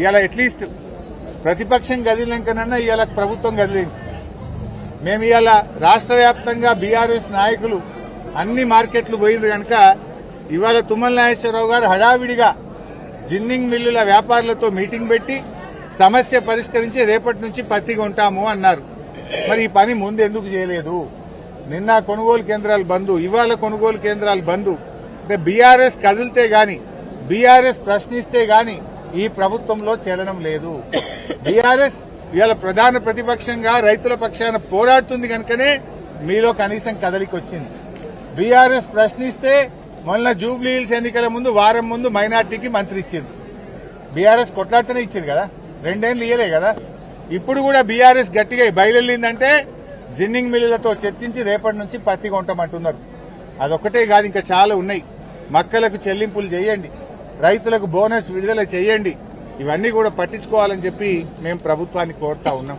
ఇవాళ అట్లీస్ట్ ప్రతిపక్షం కదిలినాకనన్నా ఇవాళ ప్రభుత్వం కదిలింది. మేము ఇవాళ రాష్ట్ర వ్యాప్తంగా బీఆర్ఎస్ నాయకులు అన్ని మార్కెట్లు పోయింది కనుక ఇవాళ తుమ్మల నాగేశ్వరరావు గారు హడావిడిగా జిన్నింగ్ మిల్లుల వ్యాపారులతో మీటింగ్ పెట్టి సమస్య పరిష్కరించి రేపటి నుంచి పత్తి కొంటాము అన్నారు. మరి ఈ పని ముందు ఎందుకు చేయలేదు? నిన్న కొనుగోలు కేంద్రాలు బంద్, ఇవాళ కొనుగోలు కేంద్రాలు బంద్. అంటే బీఆర్ఎస్ కదిలితే గాని, బీఆర్ఎస్ ప్రశ్నిస్తే గాని ఈ ప్రభుత్వంలో చలనం లేదు. బీఆర్ఎస్ ఇవాళ ప్రధాన ప్రతిపక్షంగా రైతుల పక్షాన పోరాడుతుంది కనుకనే మీలో కనీసం కదలికి వచ్చింది. బీఆర్ఎస్ ప్రశ్నిస్తే మొన్న జూబ్లీ హిల్స్ ఎన్నికల ముందు వారం ముందు మైనార్టీకి మంత్రి ఇచ్చింది. బీఆర్ఎస్ కొట్లాటనే ఇచ్చింది కదా, 2 ఏళ్లు ఇయ్యలే కదా. ఇప్పుడు కూడా బీఆర్ఎస్ గట్టిగా బయలుదేరిందంటే జిన్నింగ్ మిల్లులతో చర్చించి రేపటి నుంచి పత్తి కొంటామంటున్నారు. అదొక్కటే కాదు, ఇంకా చాలా ఉన్నాయి. మక్కలకు చెల్లింపులు చేయండి, రైతులకు బోనస్ విడుదల చేయండి, ఇవన్నీ కూడా పట్టించుకోవాలని చెప్పి మేము ప్రభుత్వాన్ని కోరుతా ఉన్నాం.